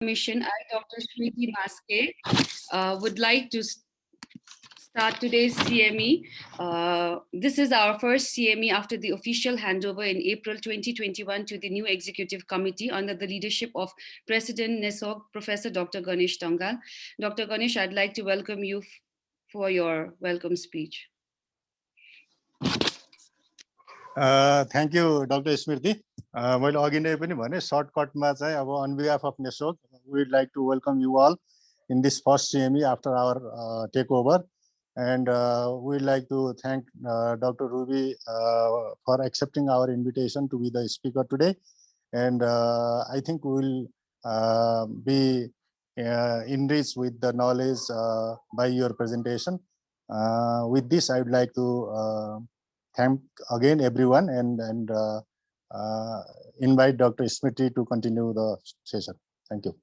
Commission, I, Dr. Shruti Maske, would like to start today's CME. This is our first CME after the official handover in April 2021 to the new executive committee under the leadership of President NESOG, Professor Dr. Ganesh Tangal. Dr. Ganesh, I'd like to welcome you for your welcome speech. Thank you, Dr. Smriti. मैले अघि नै पनि भने सर्टकटमा चाहिँ अब on behalf of NESOG, we would like to welcome you all in this first CME after our takeover, and we would like to thank Dr. Ruby for accepting our invitation to be the speaker today, and I think we will be enriched with the knowledge by your presentation. With this, I would like to thank again everyone and invite Dr. Smriti to continue the session. Thank you.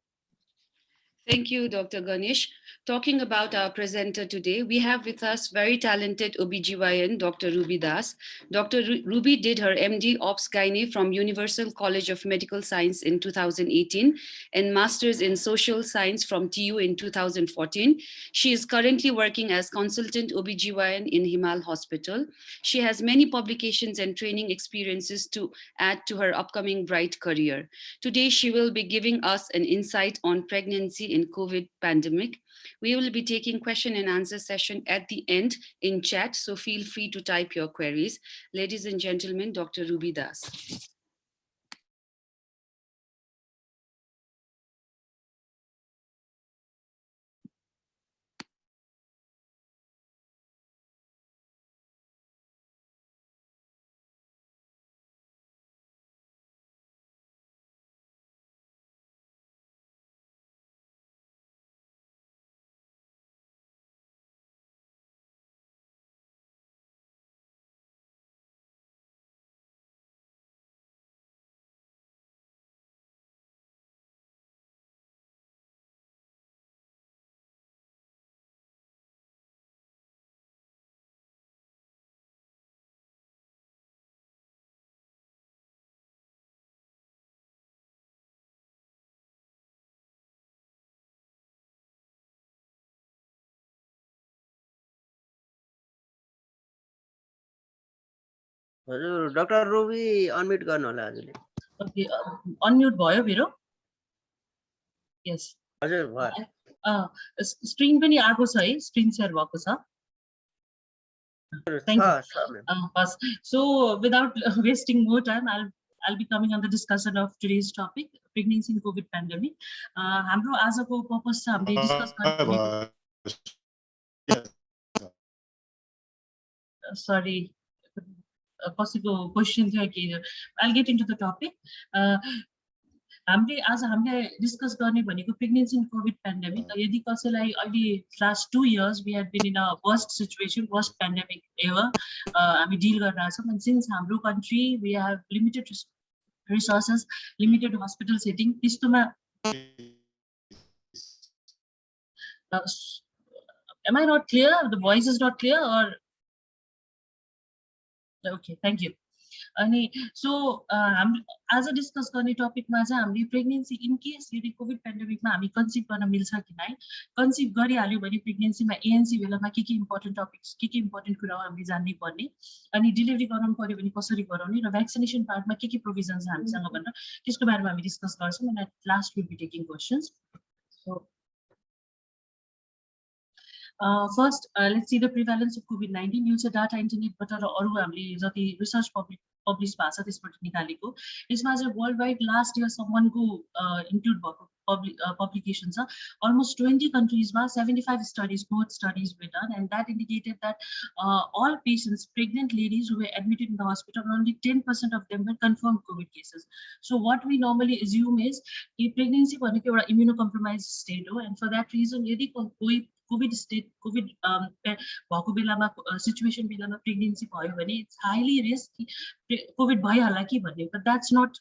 Thank you, Dr. Ganesh. Talking about our presenter today, we have with us very talented OBGYN, Dr. Ruby Das. Dr. Ruby did her MD Obs Gynae from Universal College of Medical Science in 2018 and Masters in Social Science from TU in 2014. She is currently working as consultant OBGYN in Himal Hospital. She has many publications and training experiences to add to her upcoming bright career. Today, she will be giving us an insight on pregnancy in COVID pandemic. We will be taking question and answer session at the end in chat, so feel free to type your queries. Ladies and gentlemen, Dr. Ruby Das. Dr. Ruby unmute गर्नु होला हजुरले. Okay, unmute भयो मेरो? Yes. हजुर भयो. Screen पनि आएको छ है, screen share भएको छ. Thank you. So without wasting more time, I'll be coming on the discussion of today's topic, pregnancy in COVID pandemic. हाम्रो आजको purpose छ हामीले discuss गर्ने. Sorry. Possible question थियो. I'll get into the topic. हामीले आज हामीले discuss गर्ने भनेको pregnancy in COVID pandemic. यदि कसैलाई अहिले last 2 years we had been in a worst situation, worst pandemic ever. हामी deal गरिरहेछौँ, and since हाम्रो country we have limited resources, limited hospital setting. त्यस्तोमा am I not clear? The voice is not clear, or okay, thank you. So as a discuss गर्ने topic मा चाहिँ हामीले pregnancy in case यदि COVID pandemic मा हामी conceive गर्न मिल्छ कि नै, conceive गरिहाल्यो भने pregnancy मा ANC बेलामा के important topics, के important कुरा हामीले जान्नै पर्ने, अनि delivery गराउनु पर्यो भने कसरी गराउने, र vaccination part मा के provisions हामीसँग भनेर त्यसको बारेमा हामी discuss गर्छौँ, and at last we'll be taking questions. So first, let's see the prevalence of COVID-19. Use data internet, but research published worldwide last year someone who include publications. Almost 20 countries, 75 studies, both studies were done, and that indicated that all patients, pregnant ladies who were admitted in the hospital, only 10% of them were confirmed COVID cases. So what we normally assume is pregnancy immunocompromised state, and for that reason, COVID state, COVID situation pregnancy, it's highly risky. COVID but that's not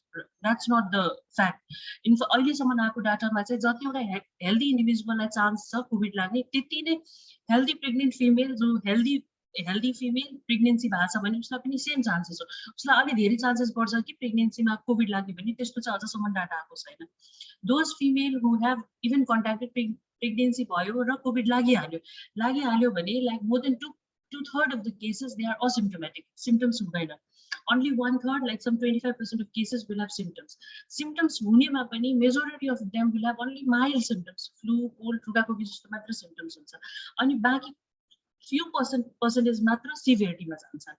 the fact. In early someone data healthy individual chance COVID healthy pregnant females who healthy healthy female pregnancy भएको छ भने उसलाई पनि same chances हो, उसलाई अलि धेरै chances बढ्छ कि प्रेग्नेन्सीमा कोभिड लाग्यो भने, त्यस्तो चाहिँ अझसम्म डाटा आएको छैन। Those female who have even कन्ट्याक्टेड pregnancy भयो र कोभिड लागिहाल्यो भने like more than 2/3 of the cases they are asymptomatic, symptoms हुँदैन। Only 1/3, like some 25% of cases will have symptoms. Symptoms हुनेमा पनि majority of them will have only mild symptoms, flu, cold, टुडाकोको जस्तो मात्र symptoms हुन्छ, अनि बाँकी few percentage मात्र severity मा जान्छ।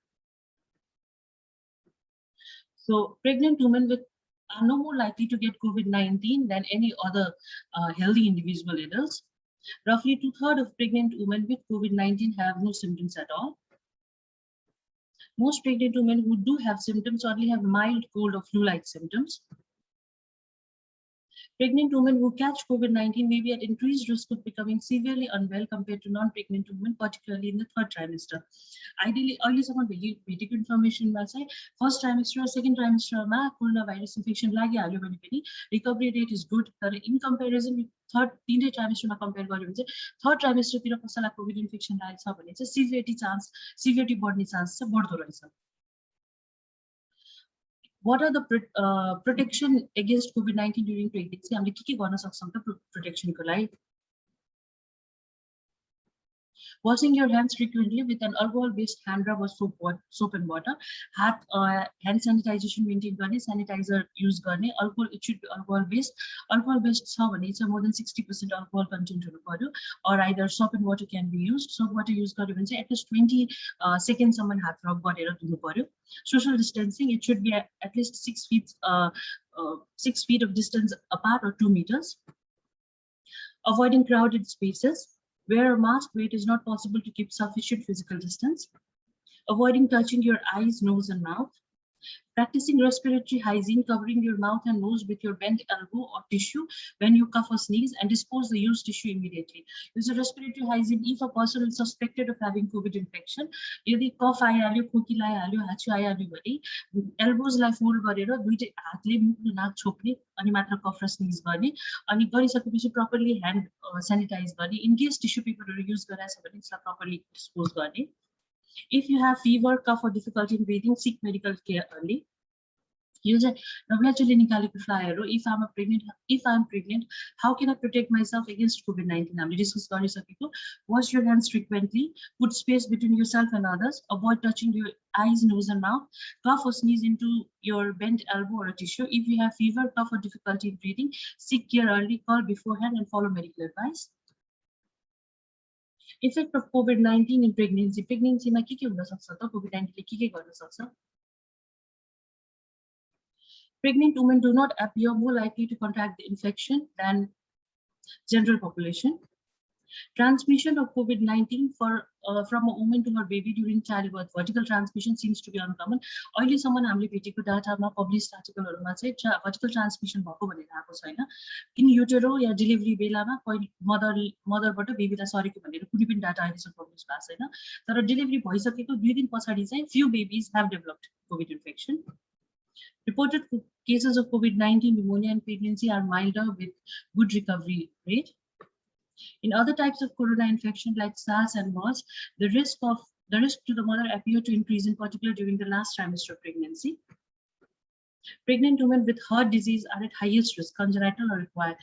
So pregnant women are no more likely to get COVID-19 than any other healthy individual adults. Roughly 2/3 of pregnant women with COVID-19 have no symptoms at all. Most pregnant women who do have symptoms only have mild cold or flu-like symptoms. Pregnant women who catch COVID-19 may be at increased risk of becoming severely unwell compared to non-pregnant women, particularly in the 3rd trimester. Ideally, अहिलेसम्म भेटेको इन्फर्मेसनमा चाहिँ first trimester र second ट्राइमेस्टरमा corona virus infection लागिहाल्यो भने पनि recovery rate is good, तर in comparison तीनै ट्राइमेस्टरमा compare गर्यो भने चाहिँ 3rd ट्राइमेस्टरतिर कसैलाई कोभिड इन्फेक्सन लागेको छ भने चाहिँ सिभियरिटी बढ्ने चान्स चाहिँ बढ्दो रहेछ। What are the protection against COVID-19 during pregnancy? हामीले के गर्न सक्छौं त प्रोटेक्सनको लागि? Washing your hands frequently with an alcohol-based hand rub or soap and water. Hand sanitization maintain गर्ने, sanitizer use गर्ने, alcohol, it should be alcohol-based. Alcohol-based छ भने चाहिँ more than 60% alcohol content हुनु पर्यो, or either soap and water can be used. Soap water use गर्यो भने चाहिँ at least 20 seconds सम्म हात रब गरेर धुनु पर्यो. Social distancing, it should be at least 6 feet of distance apart or 2 meters. Avoiding crowded spaces. Wear a mask where it is not possible to keep sufficient physical distance. Avoiding touching your eyes, nose, and mouth. Practicing respiratory hygiene, covering your mouth and nose with your bent elbow or tissue when you cough or sneeze, and dispose the used tissue immediately. Use a respiratory hygiene if a person is suspected of having COVID infection. यदि cough आइहाल्यो, खोकी आइहाल्यो, हांचो आइहाल्यो भने elbows लाई fold गरेर दुईटै हातले मुख नाक छोप्ने अनि मात्र cough र sneeze गर्ने, अनि गरिसकेपछि properly hand sanitize गर्ने. In case tissue paperहरु use गराएछ भने त्यसलाई properly dispose गर्ने. If you have fever, cough, or difficulty in breathing, seek medical care early. Use a flyer. If I'm pregnant, how can I protect myself against COVID-19? Wash your hands frequently. Put space between yourself and others. Avoid touching your eyes, nose, and mouth. Cough or sneeze into your bent elbow or a tissue. If you have fever, cough, or difficulty in breathing, seek care early. Call beforehand and follow medical advice. Effect of COVID-19 in pregnancy. Pregnancy ma ke huna sakcha ta COVID-19 le ke garna sakcha? Pregnant women do not appear more likely to contract the infection than general population. Transmission of COVID-19 from a woman to her baby during childbirth, vertical transmission seems to be uncommon. अहिलेसम्म हामीले भेटेको डाटामा published आर्टिकलहरुमा चाहिँ vertical transmission भएको भनेर आएको छैन. In युटेरो yeah delivery बेलामा मदरबाट बेबीलाई सरेको भनेर कुनै पनि डाटा अहिलेसम्म पब्लिश भएको छैन. तर डेलिभरी भइसकेको 2 दिन पछाडी चाहिँ few babies have developed COVID infection. Reported cases of COVID-19 pneumonia and pregnancy are milder with good recovery rate. In other types of corona infection like SARS and MERS, the risk to the mother appear to increase, in particular during the last trimester of pregnancy. Pregnant women with heart disease are at highest risk, congenital or acquired.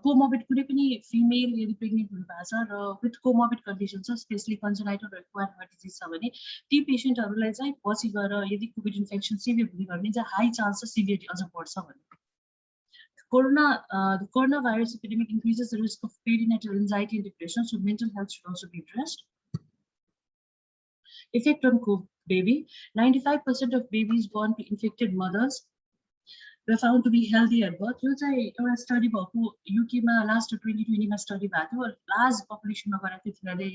Comorbid कुनै पनि female यदि pregnant हुनुभएको छ र with comorbid conditions, especially congenital or acquired heart disease छ भने ती पेशेन्टहरुलाई चाहिँ पछि गएर यदि कोभिड इन्फेक्सन सिभियर हुने भने चाहिँ हाई चान्स छ सिभियरिटी अझ बढ्छ भन्ने. The coronavirus epidemic increases the risk of perinatal anxiety and depression, so mental health should also be addressed. Effect on baby. 95% of babies born to infected mothers were found to be healthy at birth. यो चाहिँ एउटा study भएको UK मा last 2020 मा study भएको थियो. Large पपुलेसनमा गरेको थियो तिनीहरुले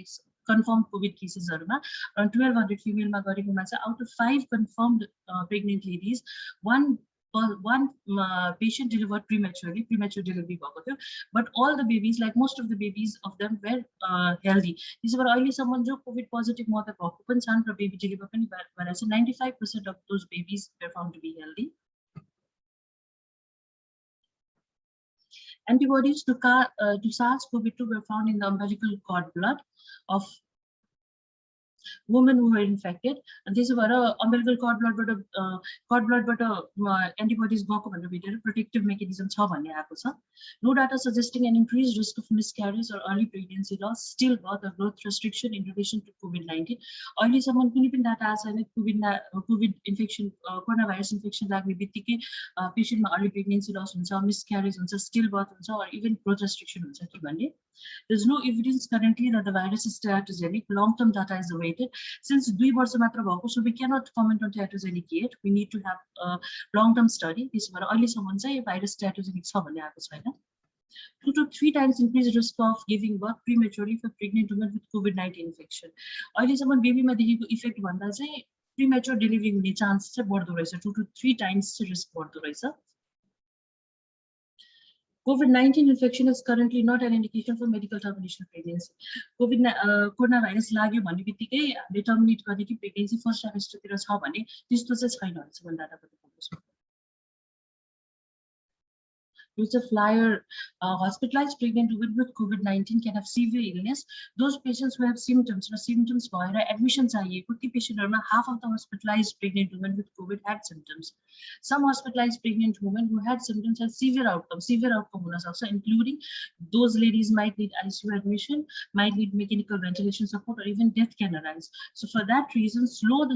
कन्फर्म कोभिड केसेसहरुमा. अराउन्ड 1200 फिमेलमा गरेकोमा चाहिँ out of 5 confirmed pregnant ladies, one patient delivered premature delivery भएको थियो, but all the babies, like most of the babies of them, were healthy. त्यसो भएर अहिले सम्म जो कोभिड पोजिटिभ मदर भएको पनि छन् र बेबी डेलिभर पनि भएर चाहिँ 95% of those babies were found to be healthy. Antibodies to SARS-CoV-2 were found in the umbilical cord blood of women who were infected, and this was umbilical cord blood but antibodies protective mechanism no data suggesting an increased risk of miscarriage or early pregnancy loss, stillbirth, or growth restriction in relation to COVID-19. Early someone data COVID infection, coronavirus infection patient early pregnancy loss, miscarriage, stillbirth, or even growth restriction. There's no evidence currently that the virus is teratogenic. Long-term data is awaited. Since 2 years so we cannot comment on teratogenic yet. We need to have a long-term study. This is early someone say virus teratogenic 2 to 3 times increased risk of giving birth prematurely for pregnant women with COVID-19 infection. Early someone baby ma dekheko effect bhanda chai premature delivery hune chance chai baddo rahecha 2 to 3 times risk baddo rahecha. COVID-19 infection is currently not an indication for medical termination of pregnancy. Coronavirus lagyo bhanne bittikai हामीले terminate गर्ने कि pregnancy first trimester तिर छ भने त्यस्तो चाहिँ छैन अहिलेसम्म डाटा पनि Use a flyer. Hospitalized pregnant women with COVID-19 can have severe illness. Those patients who have symptoms for admission, half of the hospitalized pregnant women with COVID had symptoms. Some hospitalized pregnant women who had symptoms had severe outcome also, including those ladies might need ICU admission, might need mechanical ventilation support, or even death can arise. So for that reason, slowing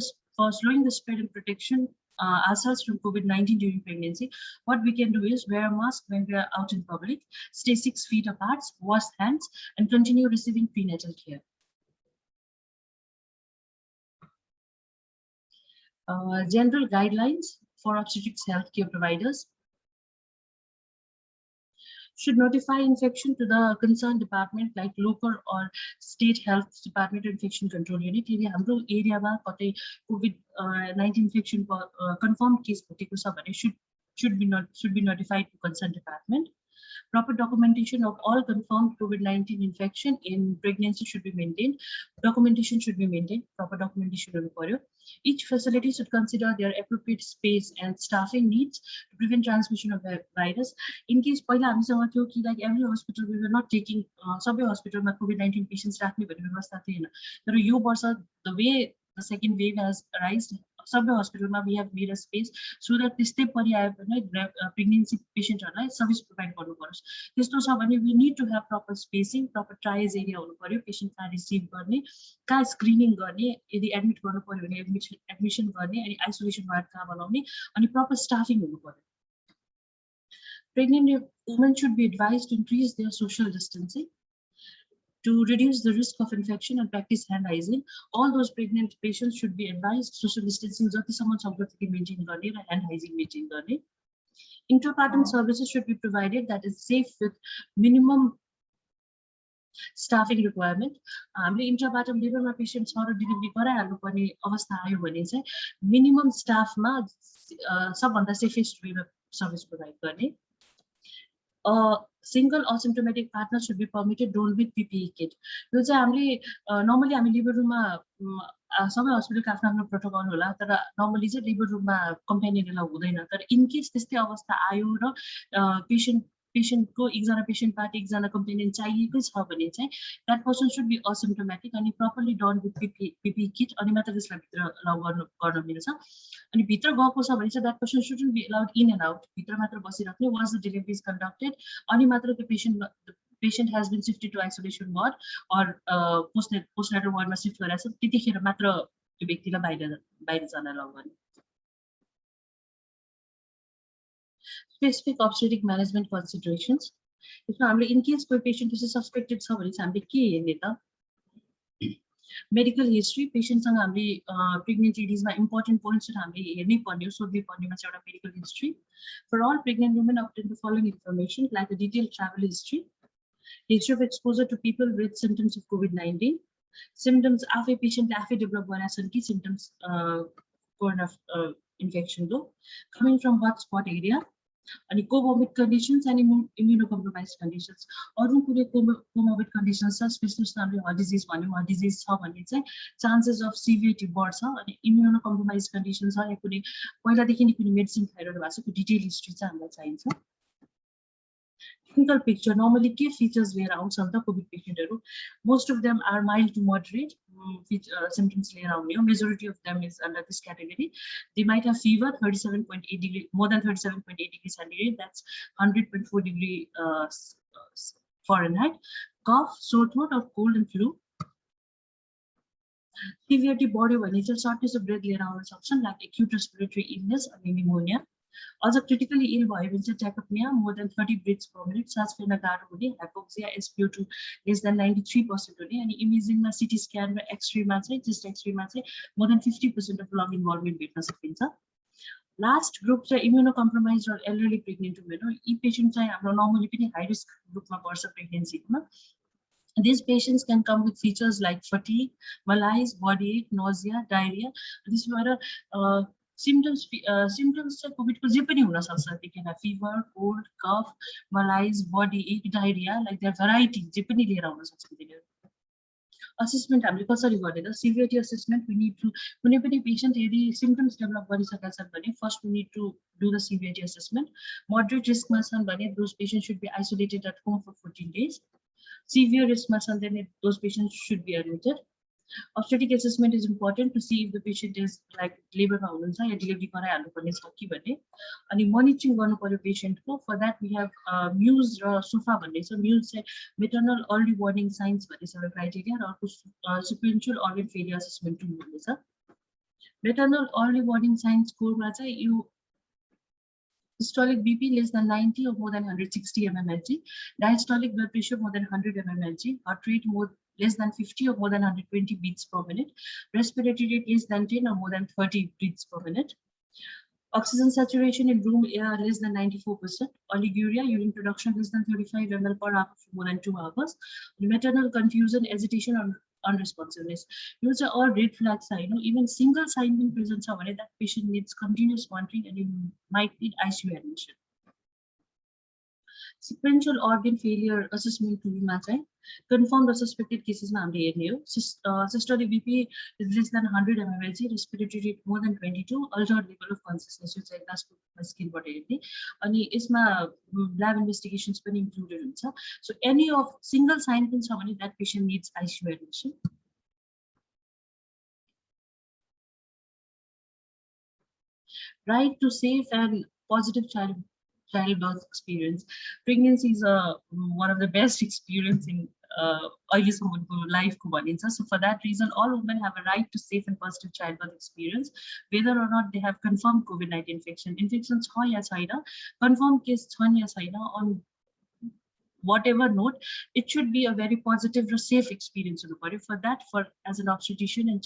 the spread and protection ourselves from COVID-19 during pregnancy, what we can do is wear a mask when we are out in public, stay 6 feet apart, wash hands, and continue receiving prenatal care. General guidelines for obstetrics healthcare providers. Should notify infection to the concerned department like local or state health department or infection control unit. If you have area COVID-19 infection confirmed case should be notified to concerned department. Proper documentation of all confirmed COVID-19 infection in pregnancy should be maintained. Documentation should be maintained. Proper documentation will be required. Each facility should consider their appropriate space and staffing needs to prevent transmission of the virus. In case like every hospital, we were not taking some hospital COVID-19 patients. The way the second wave has arisen, some hospital we have made a space so that this step pregnancy patient service provide we need to have proper spacing, proper triage area patient can receive screening admit admission and isolation ward and proper staffing. Pregnant women should be advised to increase their social distancing to reduce the risk of infection and practice hand hygiene. All those pregnant patients should be advised social distancing maintain hand hygiene maintain. Intrapartum services should be provided that is safe with minimum staffing requirement. Intrapartum labor patients or delivery minimum staff safest way of service provide. Single asymptomatic partner should be permitted roll with PPE kit. Normally labor room some hospital protocol normally labor room companion in case this patient go patient party companion that person should be asymptomatic and properly done with PPE kit and that person shouldn't be allowed in and out. Once the delivery is conducted, the patient has been shifted to isolation ward or postnatal ward shift specific obstetric management considerations. In case the patient is suspected, medical history, patients pregnant ladies important points medical history. For all pregnant women, obtain the following information like a detailed travel history of exposure to people with symptoms of COVID-19, symptoms of patient develop symptoms infection coming from hotspot area. And comorbid conditions and immunocompromised conditions. Or comorbid conditions, especially heart disease, chances of severity births, immunocompromised conditions, medicine detailed history. Clinical picture normally key features were out on the COVID patient. Most of them are mild to moderate. symptoms लिएर आउने हो. Majority of them is under this category. They might have fever 37.8 degree, more than 37.8 degrees centigrade. That's 100.4 degree Fahrenheit. Cough, sore throat, or cold and flu. Severity बढ्यो भने चाहिँ shortness of breath लिएर आउन सक्छन्, like acute respiratory illness or pneumonia. Also critically ill भयो भने चाहिँ tachypnea more than 30 breaths per minute, सास फेर्न गाह्रो हुने, hypoxia, SpO2 less than 93% हुने, अनि इमेजिङमा CT scan र X-ray मा चाहिँ chest X-ray मा चाहिँ more than 50% of lung involvement भेट्न सकिन्छ. Last group चाहिँ immunocompromised or elderly pregnant women हो. यी पेशेन्ट चाहिँ हाम्रो normally पनि high risk ग्रुपमा पर्छ pregnancy मा. These patients can come with features like fatigue, malaise, body ache, nausea, diarrhea. These were symptoms. Symptoms of COVID को जे पनि हुन सक्छ. They can have fever, cold, cough, malaise, body ache, diarrhea. Like their variety जे पनि लिएर आउन सक्छ. Assessment हामीले कसरी गर्ने त? Severity assessment. We need to कुनै पनि patient यदि symptoms develop गरिसकेका छन् भने first we need to do the severity assessment. Moderate risk मा छन् भने those patients should be isolated at home for 14 days. Severe risk मा then those patients should be admitted. Obstetric assessment is important to see if the patient is like labor मा हुनुहुन्छ या delivery गराइहाल्नु पर्ने छ कि भन्ने. अनि monitoring गर्नु पर्यो patient को. For that we have MUSE र SOFA भन्ने छ. MUSE चाहिँ maternal early warning signs भन्ने छ criteria र अर्को sequential organ failure assessment tool भन्ने छ. Maternal early warning signs score मा चाहिँ यो systolic BP less than 90 or more than 160 mmHg, diastolic blood pressure more than 100 mmHg, heart rate less than 50 or more than 120 beats per minute, respiratory rate less than 10 or more than 30 beats per minute, oxygen saturation in room air less than 94%, oliguria, urine production less than 35 ml per hour for more than 2 hours, maternal confusion, agitation, or unresponsiveness. Those are all red flags. Even single sign being present, that patient needs continuous monitoring and it might need ICU admission. Sequential organ failure assessment tool मा चाहिँ confirmed or suspected cases मा हामीले हेर्ने हो. Systolic BP is less than 100 mmHg, respiratory rate more than 22, altered level of consciousness यो चाहिँ ग्लासको स्किनबाट हेर्ने. अनि यसमा lab investigations पनि included हुन्छ. So any of single sign पनि छ भने that patient needs ICU admission. Right to safe and positive childbirth experience. Pregnancy is one of the best experience in life. So for that reason, all women have a right to safe and positive childbirth experience, whether or not they have confirmed COVID-19 infection. Infections छ या छैन, confirmed case छन् या छैन, on whatever note, it should be a very positive or safe experience. For that, as an obstetrician and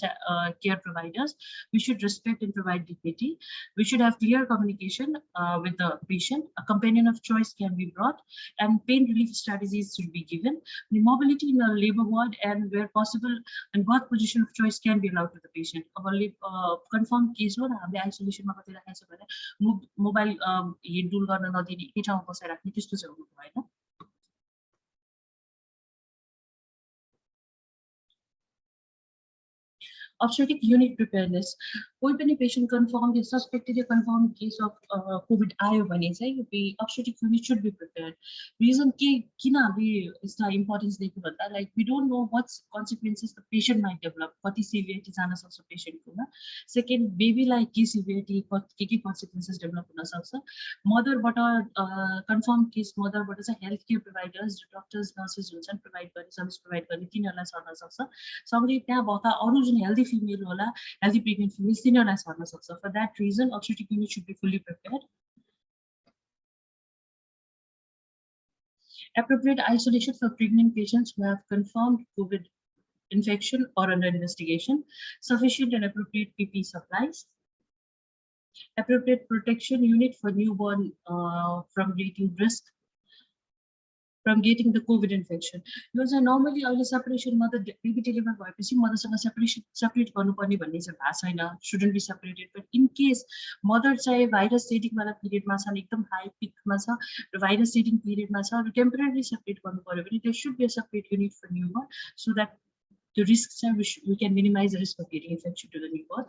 care providers, we should respect and provide dignity. We should have clear communication with the patient. A companion of choice can be brought, and pain relief strategies should be given. The mobility in a labor ward and where possible, and birth position of choice can be allowed to the patient. Confirmed case हो हामीले isolation मा कतै राखेको छ भने mobile हिँडडुल गर्न नदिने, एकै ठाउँमा बसाइ राख्ने त्यस्तो चाहिँ हुनु भएन. Obstetric unit preparedness. कोही पनि patient confirmed or suspected or confirmed case of COVID आयो भने चाहिँ the obstetric unit should be prepared. Reason किन हामीले यसलाई importance दिएको भन्दा like we don't know what consequences the patient might develop. कति severity जान सक्छ patient कोमा. Second, baby like के severity के consequences develop हुन सक्छ. Mother बाट confirmed case mother बाट चाहिँ healthcare providers, doctors, nurses हुन्छन् provide गर्ने service provide गर्ने तिनीहरुलाई सर्न सक्छ. सँगै त्यहाँ भएका अरु जुन healthy female होला, healthy pregnant females तिनीहरुलाई सर्न सक्छ. For that reason, obstetric unit should be fully prepared. Appropriate isolation for pregnant patients who have confirmed COVID infection or under investigation. Sufficient and appropriate PPE supplies. Appropriate protection unit for newborn from getting risk from getting the COVID infection. Because normally our separation mother baby deliver भएपछि motherसँग separate गर्नुपर्ने भन्ने चाहिँ भएको छैन, shouldn't be separated. But in case mother चाहिँ virus shedding वाला period मा छ, एकदम high peak मा छ, virus shedding period मा छ, र temporarily separate गर्नु पर्यो भने there should be a separate unit for newborn so that the risks we can minimize the risk of getting infection to the newborn.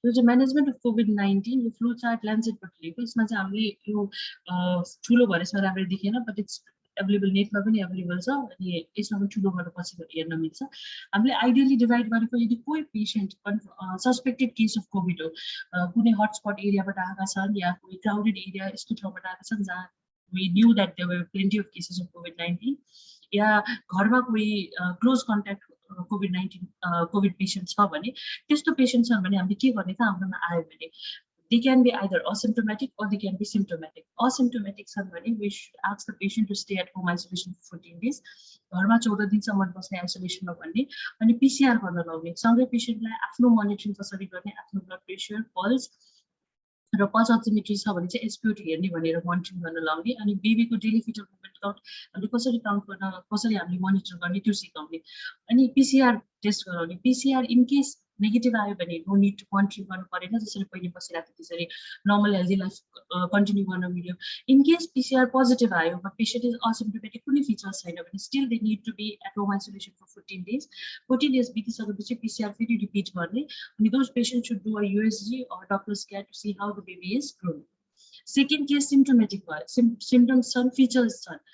There's a management of COVID-19, the flu chart Lancet but it's but it's available नेटमा पनि available छ अनि यसमा पनि ठुलो गरेर पछि हेर्न मिल्छ हामीले आइडियली डिभाइड गरेको यदि कोही patient suspected case of covid हो कुनै हटस्पट एरियाबाट आएका छन् या कोही क्राउडेड एरिया यस्तो ठाउँबाट आएका छन् जहाँ we knew that there were plenty of cases of COVID-19 या घरमा कोही close contact COVID-19 covid patient छ भने त्यस्तो पेसेन्ट छन् भने हामीले के गर्ने त हाम्रोमा आयो भने they can be either asymptomatic or they can be symptomatic. Asymptomatic छन् भने we should ask the patient to stay at home isolation for 14 days. घरमा 14 दिनसम्म बस्ने आइसोलेसनमा भन्ने अनि PCR गर्न लाउने सँगै पेसेन्टलाई आफ्नो मोनिटरिङ कसरी गर्ने आफ्नो ब्लड प्रेसर पल्स र पल्स अक्सिमेट्री छ भने चाहिँ एसपिओटी हेर्ने भनेर मोनिटरिङ गर्न लाउने अनि बेबीको डेली फिटर मुभमेन्ट काउन्ट हामीले कसरी काउन्ट गर्न कसरी हामीले मोनिटर गर्ने त्यो सिकाउने अनि पिसिआर टेस्ट गराउने पिसिआर इन केस नेगेटिभ आयो भने नो निड मोनिटरिङ गर्नु परेन जसरी पहिले बसिरहेको त्यसरी नर्मल हेल्दी लाइफ कन्टिन्यू गर्न मिल्यो इन केस पिसिआर पोजिटिभ आयो बट पेसेन्ट इज असिम्प्टोमेटिक कुनै फिचर्स छैन भने still they need to be at home isolation for 14 days 14 days बितिसकेपछि पिसिआर फेरि रिपिट गर्ने अनि those patient should do a USG or doctor scan to see how the baby is growing second case symptomatic भयो symptoms छन् features छन्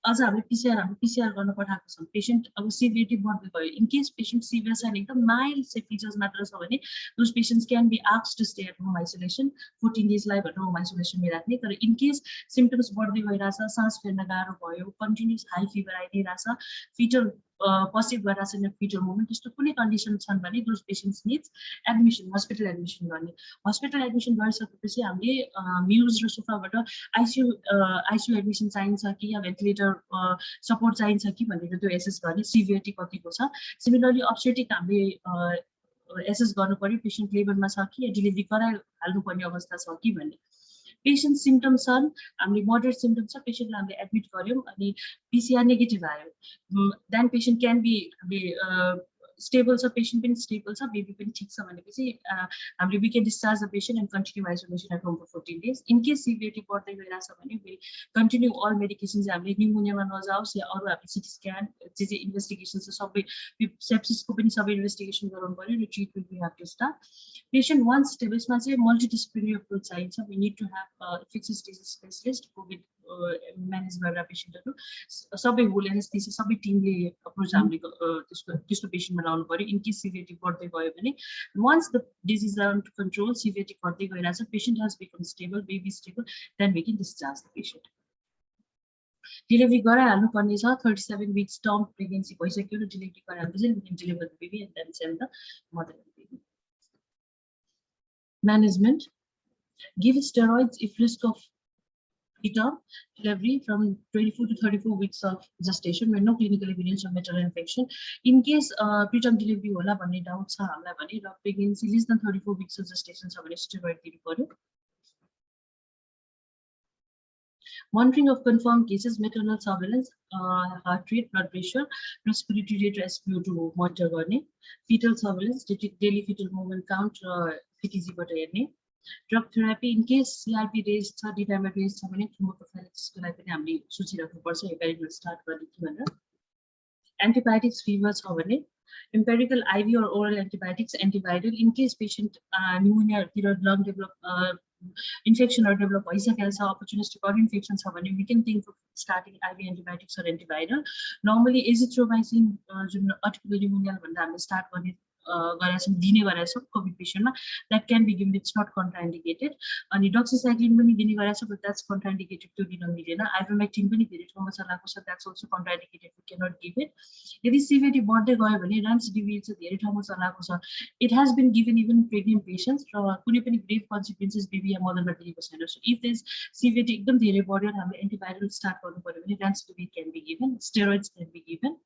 अझ हामीले PCR गर्न पठाएको छौँ पेसेन्ट अब सिभियरिटी बढ्दै गयो इन केस पेसेन्ट सिभियर छैन एकदम माइल्ड से फिचर्स मात्र छ भने those patients can be asked to stay at home isolation 14 डेजलाई भनेर होम आइसोलेसनमै राख्ने तर इन केस सिम्पटम्स बढ्दै गइरहेछ सास फेर्न गाह्रो भयो कन्टिन्युस हाई फिभर आइदिइरहेछ फिटर पसिभ गरिरहेछ नि फिटर मुभमेन्ट त्यस्तो कुनै कन्डिसन छन् भने those patients needs admission hospital admission गर्ने हस्पिटल एडमिसन गरिसकेपछि हामीले म्युज र सोफाबाट आइसियु एडमिसन चाहिन्छ कि या भेन्टिलेटर सपोर्ट चाहिन्छ कि भनेर त्यो एसेस गर्ने सिभियरिटी कतिको छ सिमिलरली अब्स्टेट्रिक हामीले एसेस गर्नु पर्यो पेसेन्ट लेबरमा छ कि या डेलिभरी गराइहाल्नुपर्ने अवस्था छ कि भन्ने पेसेन्ट सिम्टम्स छन् हामीले मोडरेट सिम्टम्स छ पेसेन्टलाई हामीले एडमिट गर्यौँ अनि पिसिआर नेगेटिभ आयो then patient can be stable छ पेसेन्ट पनि स्टेबल छ बेबी पनि ठिक छ भनेपछि हामीले we can discharge the patient and continue isolation at home for 14 days in case severity बढ्दै गइरहेछ भने विल कन्टिन्यू अल मेडिकेसन चाहिँ हामीले निमोनियामा नजाओस् या अरू हामीले सिटी स्क्यान जे इन्भेस्टिगेसन छ सबै सेप्सिसको पनि सबै इन्भेस्टिगेसन गराउनु पर्यो र treatment we have to start patient one स्टेबल्समा चाहिँ मल्टिडिसिप्लिनरी अप्रोच चाहिन्छ we need to have infectious disease specialist covid manage गरेर पेसेन्टहरू सबै होल एनेस्थेसिया सबै टिमले अप्रोच हामीले त्यस्तो पेसेन्टमा लाउनु पर्यो इन केस सिभियरिटी बढ्दै गयो भने once the disease are under control severity घट्दै गइरहेछ patient has become stable baby stable then we can discharge the patient delivery गराइहाल्नु पर्ने छ 37 विक्स टर्म प्रेग्नेन्सी भइसक्यो र डेलिभरी गराइहाल्नु we can deliver the baby and then send the mother and baby management give steroids if risk of preterm delivery from 24 to 34 weeks of gestation when no clinical evidence of maternal infection in case preterm delivery होला भन्ने doubt छ हामीलाई भने र pregnancy less than 34 weeks of gestation छ भने steroid दिनु पर्यो monitoring of confirmed cases maternal surveillance heart rate blood pressure respiratory rate SpO2 monitor गर्ने fetal surveillance daily fetal movement count PTG बाट हेर्ने drug therapy in case CRP raised छ D-dimer raised छ भने thromboprophylaxis लागि पनि हामीले सोचिराख्नु पर्छ हेपारिन स्टार्ट गर्ने कि भनेर antibiotics fever छ भने empirical IV or oral antibiotics antiviral in case patient pneumonia तिर lung develop infection or develop भइसकेको छ opportunistic or infection छ भने we can think of starting IV antibiotics or antiviral normally azithromycin जुन articular pneumonia भन्दा हामीले start गर्ने गरेछौँ दिने गरेछौँ कोभिड पेसेन्टमा that can be given it's not contraindicated अनि डक्सिसाइक्लिन पनि दिने गरेछौँ बट द्याट्स कन्ट्राइन्डिकेटेड त्यो दिन मिलेन आइभरमेक्टिन पनि धेरै ठाउँमा चलाएको छ that's also contraindicated we can not give it यदि सिभियरिटी बढ्दै गयो भने रामसिडिबिर चाहिँ धेरै ठाउँमा चलाएको छ it has been given even pregnant patients र कुनै पनि ग्रेभ कन्सिक्वेन्सेस बेबी या मदरमा दिएको छैन सो इफ दिस सिभियरिटी एकदम धेरै बढ्यो र हामीले एन्टिभाइरल स्टार्ट गर्नु पर्यो भने remdesivir can be given steroids can be given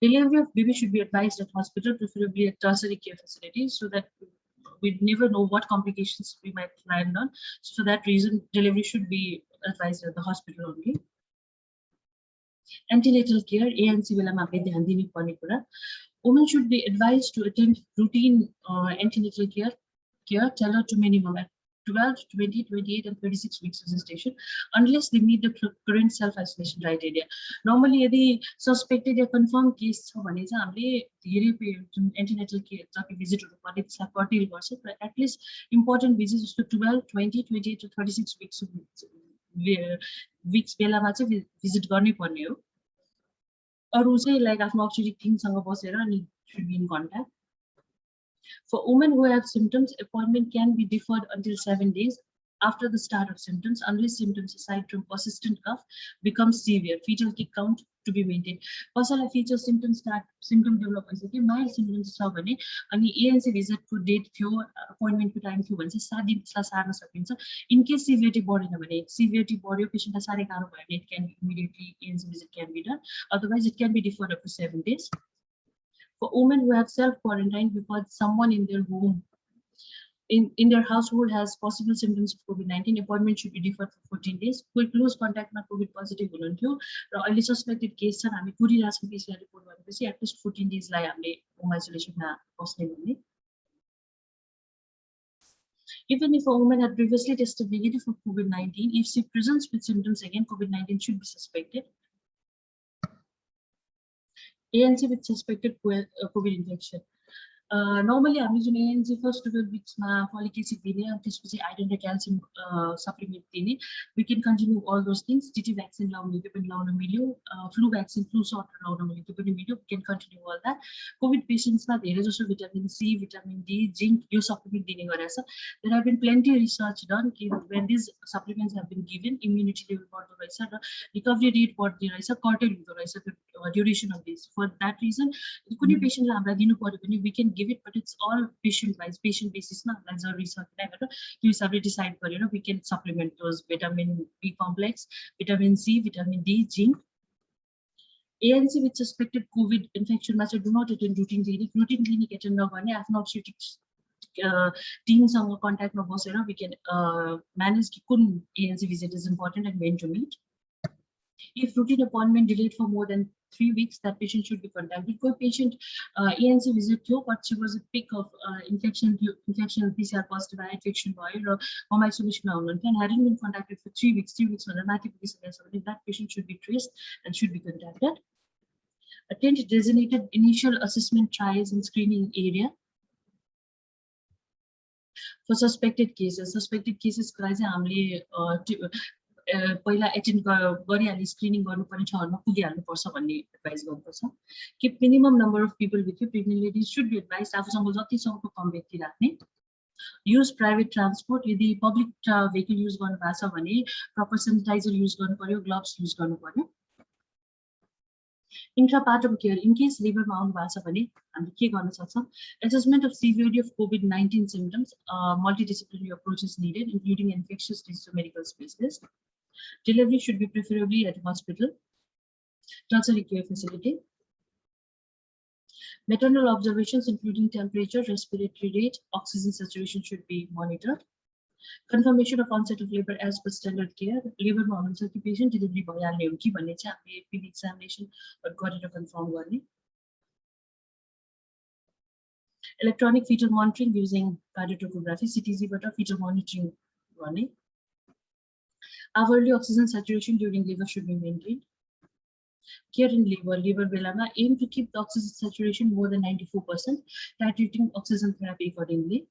Delivery of baby should be advised at hospital, preferably at tertiary care facilities, so that we never know what complications we might land on. So for that reason, delivery should be advised at the hospital only. Antenatal care, ANC बेलामा हामीले ध्यान दिनुपर्ने कुरा. Women should be advised to attend routine antenatal care tailored to minimum at 12, 20, 28 and 36 weeks of gestation unless they meet the current self-isolation criteria. Normally, यदि suspected या confirmed case छ भने चाहिँ हामीले धेरै जुन antenatal care जति भिजिटहरु गर्ने त्यसलाई कर्टेल गर्छ तर at least important visits जस्तो 12, 20, 28 to 36 weeks विक्स बेलामा चाहिँ भिजिट गर्नै पर्ने हो अरू चाहिँ लाइक आफ्नो अब्स्टेट्रिक टिमसँग बसेर अनि should be in contact. For women who have symptoms, appointment can be deferred until 7 days after the start of symptoms, unless symptoms aside from persistent cough become severe. Fetal kick count to be maintained. कसैलाई fetal symptom develop भइसक्यो, mild symptoms छ भने अनि ANC visit को date थियो, appointment को time थियो भने चाहिँ 7 दिनलाई सार्न सकिन्छ. In case severity बढेन भने, severity बढ्यो, patient लाई साह्रै गाह्रो भयो भने it can immediately ANC visit can be done. Otherwise, it can be deferred up to 7 days. For women who have self-quarantined because someone in their home, in their household has possible symptoms of COVID-19, appointment should be deferred for 14 days. कोही close contact मा COVID positive हुनुहुन्थ्यो र अहिले suspected case छ हामी कुरिरहेको PCR report गरेपछि at least 14 days लाई हामीले home isolation मा बस्ने भन्ने. Even if a woman had previously tested negative for COVID-19, if she presents with symptoms again, COVID-19 should be suspected. ANC with suspected COVID infection. Normally, हामी जुन ANC first 12 weeks मा folic acid दिने अनि त्यसपछि iron र calcium supplement दिने, we can continue all those things. TT vaccine लाउने त्यो पनि लाउन मिल्यो, flu vaccine, flu shot लाउन मिल्यो त्यो पनि मिल्यो, we can continue all that. COVID patients मा धेरै जसो vitamin C, vitamin D, zinc यो supplement दिने गरेछ. There have been plenty research done when these supplements have been given, immunity level बढ्दो रहेछ र recovery rate बढ्दो रहेछ, curtail हुँदो रहेछ the duration of this. For that reason, कुनै patient लाई हामीलाई दिनु पर्यो भने we can give it, but it's all patient wise, patient basis मा हामीलाई जरुरी छ कि हैन त्यो हिसाबले डिसाइड गरेर we can supplement those vitamin B complex, vitamin C, vitamin D, zinc. ANC with suspected COVID infection मा चाहिँ do not attend routine clinic. Routine clinic attend नगर्ने, आफ्नो obstetrics टिमसँग कन्ट्याक्टमा बसेर we can manage कि कुन ANC visit is important and when to meet. If routine appointment delayed for more than 3 weeks, that patient should be contacted. કોઈ patient ANC visit थियो, but she was a peak of infection PCR positive infection भयो र home isolation मा हुनुहुन्थ्यो and hadn't been contacted for 3 weeks. 3 weeks भन्दा माथि पुगिसकेछ भने that patient should be traced and should be contacted. Attend designated initial assessment trials and screening area. For suspected cases को लागि चाहिँ हामीले पहिला एटेन्ड गरिहाल्ने स्क्रिनिङ गर्नुपर्ने ठाउँमा पुगिहाल्नुपर्छ भन्ने एडभाइस गर्नुपर्छ. Keep minimum number of people with you. Pregnant ladies should be advised आफूसँग जति सक्दो कम व्यक्ति राख्ने. Use private transport. यदि public vehicle use गर्नु भएको छ भने proper sanitizer use गर्नु पर्यो, gloves use गर्नु पर्यो. Intrapartum care. In case labor मा आउनु भएको छ भने हामीले के गर्न सक्छौं? Assessment of severity of COVID-19 symptoms. Multidisciplinary approach is needed, including infectious disease medical specialist. Delivery should be preferably at hospital, tertiary care facility. Maternal observations including temperature, respiratory rate, oxygen saturation should be monitored. Confirmation of onset of labor as per standard care. Labor मा हुनुहुन्छ कि patient delivery भइहाल्ने हो कि भन्ने चाहिँ हामीले PV examination गरेर confirm गर्ने. Electronic fetal monitoring using cardiotocography, CTG बाट fetal monitoring गर्ने. Hourly oxygen saturation during labor should be maintained. Care in labor बेलामा aim to keep the oxygen saturation more than 94%, titrating oxygen therapy accordingly.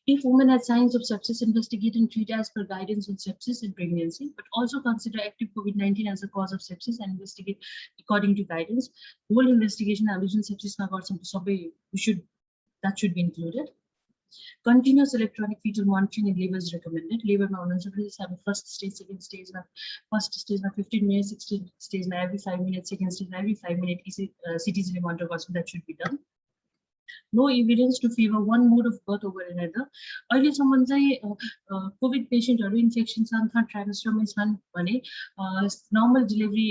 If women have signs of sepsis, investigate and treat as per guidance on sepsis in pregnancy, but also consider active COVID-19 as a cause of sepsis and investigate according to guidance. Whole investigation allusion sepsis na garchhau sabai that should be included. Continuous electronic fetal monitoring in labor is recommended. Labor ma hununcha भने चाहिँ हामी first stage, second stage मा 15 minutes, 16 stage मा every 5 minutes, second stage मा every 5 minutes CTG ले monitor गर्छौं. That should be done. No evidence to favor one mode of birth over another. अहिले सम्म चाहिँ कोभिड पेशेन्टहरु इन्फेक्सन छन्, थर्ड ट्राइमेस्टरमै छन् भने नर्मल डेलिभरी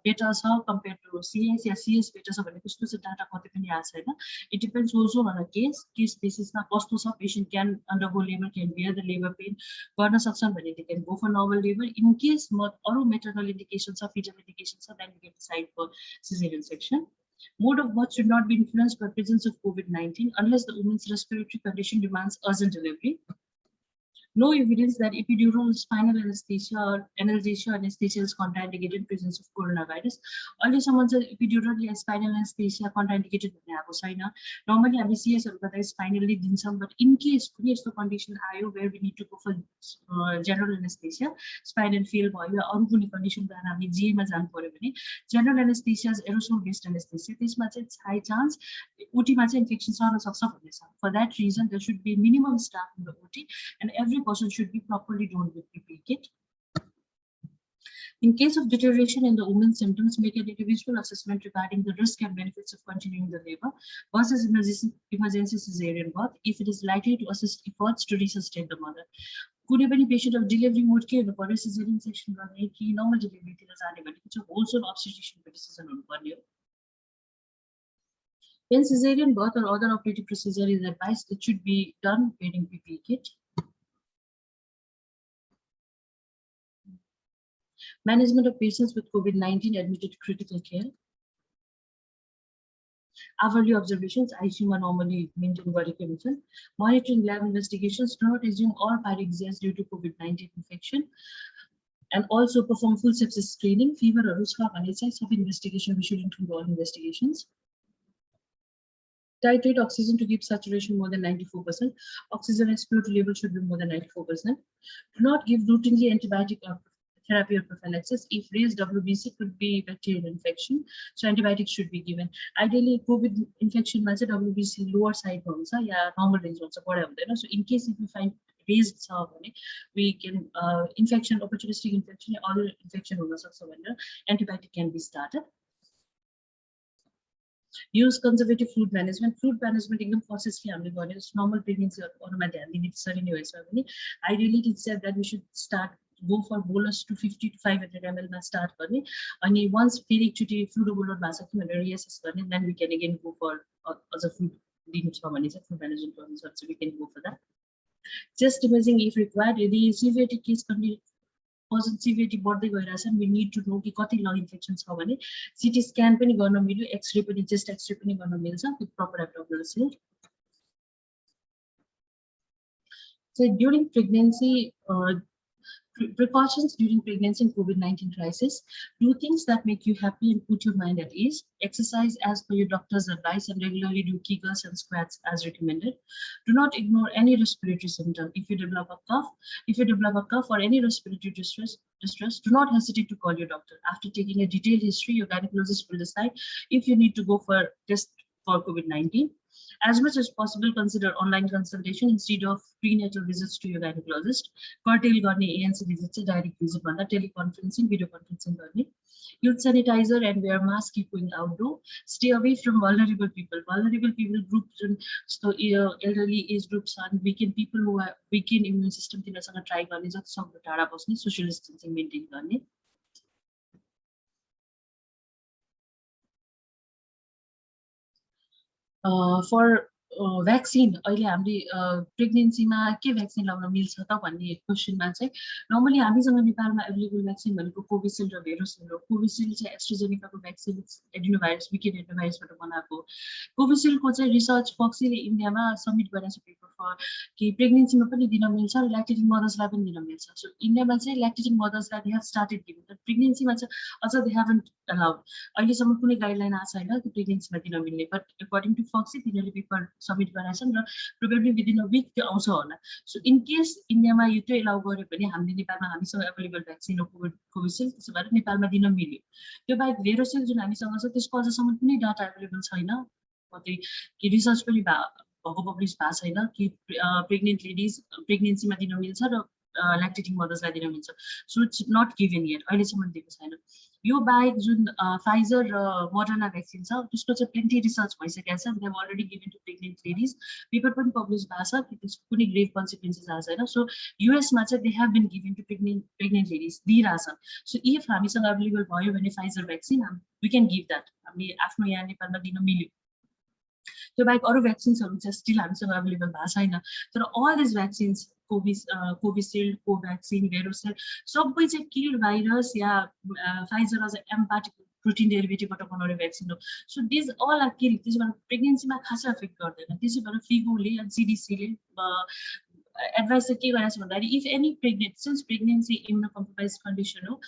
बेटर छ कम्पेयर टु सीएस या सीएस बेटर छ भने त्यस्तो चाहिँ डाटा कतै पनि आएको छैन. It depends also on a case बेसिसमा कस्तो छ, patient can undergo labour, can bear the labour pain, गर्न सक्छन् भने they can go for normal labour. In case अरु मेटर्नल इन्डिकेसन छ, फिटल इन्डिकेसन छ, then you can decide for caesarean section. Mode of birth should not be influenced by presence of COVID-19 unless the woman's respiratory condition demands urgent delivery. No evidence that epidural spinal anesthesia or analgesia anesthesia is contraindicated in presence of coronavirus. Only someone says epidural spinal anesthesia contraindicated. Normally, we see spinally din some, but in case the condition where we need to go for general anesthesia, spinal fail or condition general anesthesia is aerosol based anesthesia. This much it's high chance OT infection. For that reason, there should be minimum staff in the OT, and every person should be properly done with PPE kit. In case of deterioration in the woman's symptoms, make an individual assessment regarding the risk and benefits of continuing the labor versus emergency cesarean birth if it is likely to assist efforts to resuscitate the mother. Could any patient of delivery mode care for cesarean section normal delivery also obstetrician criticism. When cesarean birth or other operative procedure is advised, it should be done wearing PPE kit. Management of patients with COVID-19 admitted to critical care. Hourly observations, ICU normally maintain body condition. Monitoring lab investigations, do not assume all pyrexia due to COVID-19 infection. And also perform full sepsis screening, fever or sub investigation, we should include all investigations. Titrate oxygen to keep saturation more than 94%. Oxygen SpO2 level should be more than 94%. Do not give routinely antibiotic therapy or prophylaxis. If raised WBC could be bacterial infection, so antibiotics should be given. Ideally, COVID infection WBC lower side normal range also. So in case if we find raised, we can infection, opportunistic infection, other infection antibiotic can be started. Use conservative food management. Food management income process normal pregnancy or ideally it said that we should go for bolus to 50 to 500 ml start and once food bolus reassess then we can again go for other food food management so we can go for that. Just imaging if required, the severity case severity we need to know what lung infections are. CT scan X-ray just X-ray with proper abdominal seal. So during pregnancy, precautions during pregnancy and COVID-19 crisis. Do things that make you happy and put your mind at ease. Exercise as per your doctor's advice and regularly do Kegels and squats as recommended. Do not ignore any respiratory symptom. If you develop a cough or any respiratory distress, do not hesitate to call your doctor. After taking a detailed history, your gynecologist will decide if you need to go for test for COVID-19. As much as possible, consider online consultation instead of prenatal visits to your gynecologist. Curtail ANC visits, direct visit, teleconferencing, video conferencing. Use sanitizer and wear mask if going outdoor. Stay away from vulnerable people. Vulnerable people groups, so elderly age groups and weakened people who have weakened immune system. Try social distancing maintain. For vaccine, pregnancy vaccine question normally available vaccine Covishield or Verocell. Covishield is AstraZeneca vaccine, adenovirus, weekend adenovirus. Covishield research Foxy India submit paper for pregnancy lactating mothers. So India lactating mothers that they have started giving, but pregnancy also they haven't allowed. Only some guideline pregnancy, but according to Foxy, the paper submit probably within a week also on. So in case India you allow available vaccine of Covishield, so Nepal Madina million. You buy Verocell, this causes some data available China, but the research published pregnant ladies, pregnancy Madina meals are lactating mothers. So it's not given yet. You buy Pfizer Moderna vaccines, plenty research they have already given to pregnant ladies. Paper published grave consequences. So US they have been given to pregnant ladies. So if available Pfizer vaccine, we can give that. So by other vaccines still available. So all these vaccines, Covishield, Covaxin, Verocell, so kill virus, Pfizer as M particle protein derivative vaccine. So these all are killed. This is pregnancy affect. This is FIGO and CDC advice चाहिँ के गरेछ भन्दाखेरि if any pregnant since pregnancy immunocompromise condition हो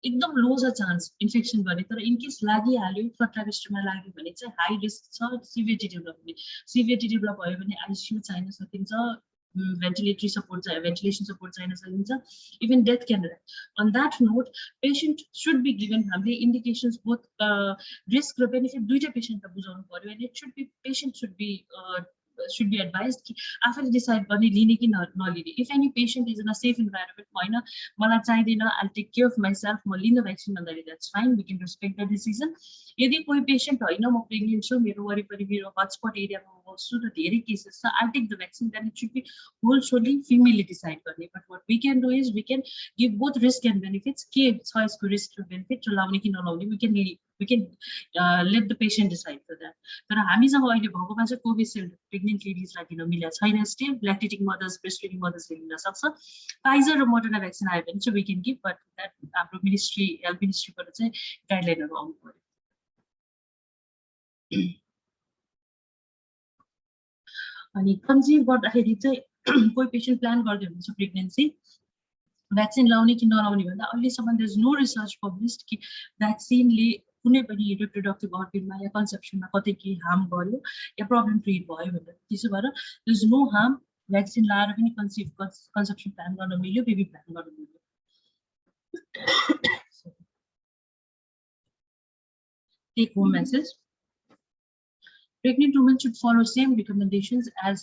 एकदम low छ chance infection गर्ने तर in case लागिहाल्यो थर्ड ट्राइमेस्टरमा लाग्यो भने चाहिँ हाई रिस्क छ सिभियरिटी डेभलप हुने सिभियरिटी डेभलप भयो भने आइसियू चाहिन सकिन्छ भेन्टिलेटरी सपोर्ट भेन्टिलेसन सपोर्ट चाहिन सकिन्छ even death can on that note patient should be given हामीले इन्डिकेसन्स बोथ रिस्क र बेनिफिट दुईटै पेसेन्टलाई बुझाउनु पर्यो and it should be patient should be advised कि आफैले डिसाइड गर्ने लिने कि नलिने if any patient is in a safe environment होइन मलाई चाहिँदैन I take care of myself म लिन भ्याक्सिन भन्दाखेरि that's fine we can respect the decision यदि कोही पेसेन्ट होइन म प्रेग्नेन्ट छु मेरो वरिपरि मेरो हटस्पट एरियामा म बस्छु र धेरै केसेस छ I take the vaccine then it should be whole solely फिमेलले डिसाइड गर्ने but what we can do is we can give both risk and benefits के छ यसको रिस्क र बेनिफिट र लाउने कि नलाउने we can let the patient decide for that. तर हामीसँग अहिले भएकोमा चाहिँ कोभिसिल्ड प्रेग्नेन्ट लेडिजलाई दिन मिलेको छैन स्टिल ल्याक्टेटिङ मदर्स ब्रेस्टफिडिङ मदर्सले लिन सक्छ फाइजर र मोडर्ना भ्याक्सिन आयो भने चाहिँ we can give but that हाम्रो मिनिस्ट्री हेल्थ मिनिस्ट्रीबाट चाहिँ गाइडलाइनहरू आउनु पर्यो अनि कन्सिभ गर्दाखेरि चाहिँ कोही पेसेन्ट प्लान गर्दै हुनुहुन्छ प्रेग्नेन्सी भ्याक्सिन लाउने कि नलाउने भन्दा अहिलेसम्म there is no research published कि भ्याक्सिनले कुनै पनि रिप्रोडक्टिभ अर्गनमा या कन्सेप्सनमा कतै केही हार्म गर्यो या प्रब्लम क्रिएट भयो भनेर त्यसो भएर there is no harm vaccine लाएर पनि कन्सेप्सन प्लान गर्न मिल्यो बेबी प्लान गर्न मिल्यो take home message pregnant women should follow same recommendations as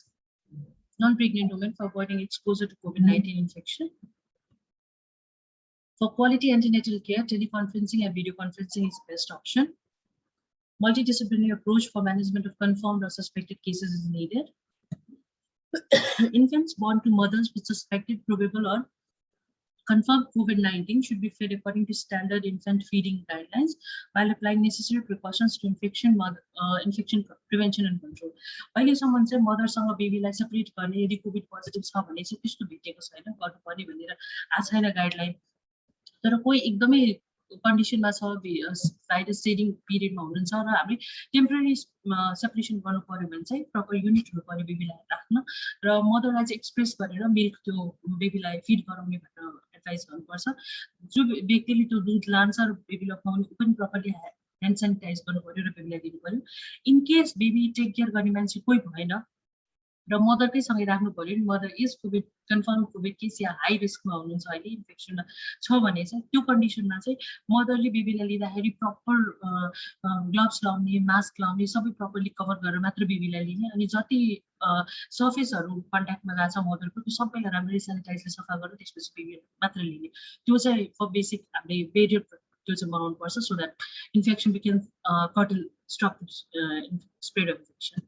non-pregnant women for avoiding exposure to COVID-19 infection. For quality antenatal care, teleconferencing and video conferencing is the best option. Multidisciplinary approach for management of confirmed or suspected cases is needed. Infants born to mothers with suspected, probable, or confirmed COVID-19 should be fed according to standard infant feeding guidelines while applying necessary precautions to infection prevention and control. अहिलेसम्म चाहिँ मदरसँग बेबीलाई separate गर्ने यदि covid positive छ भने चाहिँ त्यस्तो भेटेको छैन गर्नुपर्ने भनेर आज छैन गाइडलाइन तर कोही एकदमै कन्डिसनमा छ भाइरस सेडिङ पिरियडमा हुनुहुन्छ र हामीले टेम्पररी सेपरेसन गर्नु पर्यो भने चाहिँ प्रपर युनिट हुनु पर्यो बेबीलाई राख्न र मदरलाई चाहिँ एक्सप्रेस गरेर मिल्क त्यो बेबीलाई फिड गराउने भनेर एडभाइस गर्नुपर्छ जो व्यक्तिले त्यो दुध लान्छ र बेबीलाई खुवाउने पनि प्रपरली ह्यान्ड सेनिटाइज गर्नु पर्यो र बेबीलाई दिनु पर्यो in case baby take care गर्ने मान्छे कोही भएन र मदरकै सँगै राख्नु पर्यो नि mother is covid confirm covid case या हाई रिस्कमा हुनुहुन्छ अहिले इन्फेक्सन छ भने चाहिँ त्यो कन्डिसनमा चाहिँ मदरले बेबीलाई लिँदाखेरि प्रपर ग्लोभ्स लाउने मास्क लाउने सबै प्रपरली कभर गरेर मात्र बेबीलाई लिने अनि जति सर्फेसहरू कन्ट्याक्टमा गएको छ मदरको त्यो सबैलाई राम्ररी सेनिटाइजले सफा गरेर त्यसपछि बेबी मात्र लिने त्यो चाहिँ फर बेसिक हामीले बेरियर त्यो चाहिँ बनाउनुपर्छ so that infection we can curtail stop spread of infection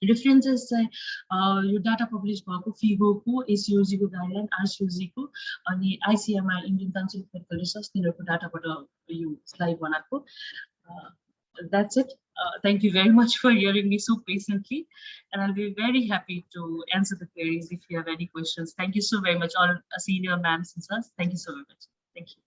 References यो डाटा पब्लिश भएको फिगोको एसिओजीको गाइडलाइन आरसिओजीको अनि ICMR Indian council of medical research तिनीहरूको डाटाबाट यो स्लाइड बनाएको that's it. Thank you very much for hearing me so patiently and I'll be very happy to answer the queries if you have any questions. Thank you so very much all senior ma'ams and sirs. Thank you so very much. Thank you.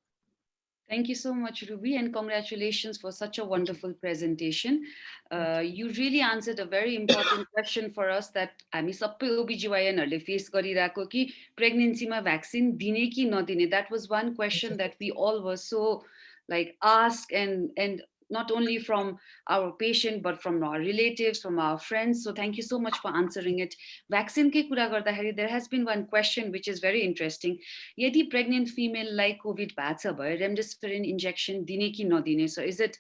Thank you so much, Ruby, and congratulations for such a wonderful presentation. You really answered a very important question for us that हामी सबै OBGYN-हरुले face गरिरहेको कि pregnancy-मा vaccine दिने कि नदिने. That was one question that we all were so like asked and not only from our patient but from our relatives, from our friends. So thank you so much for answering it. Vaccine ke kura garदाखेरि there has been one question which is very interesting. Yadi pregnant female like COVID bhacha bhayo remdesivir injection dine ki nadine. So is it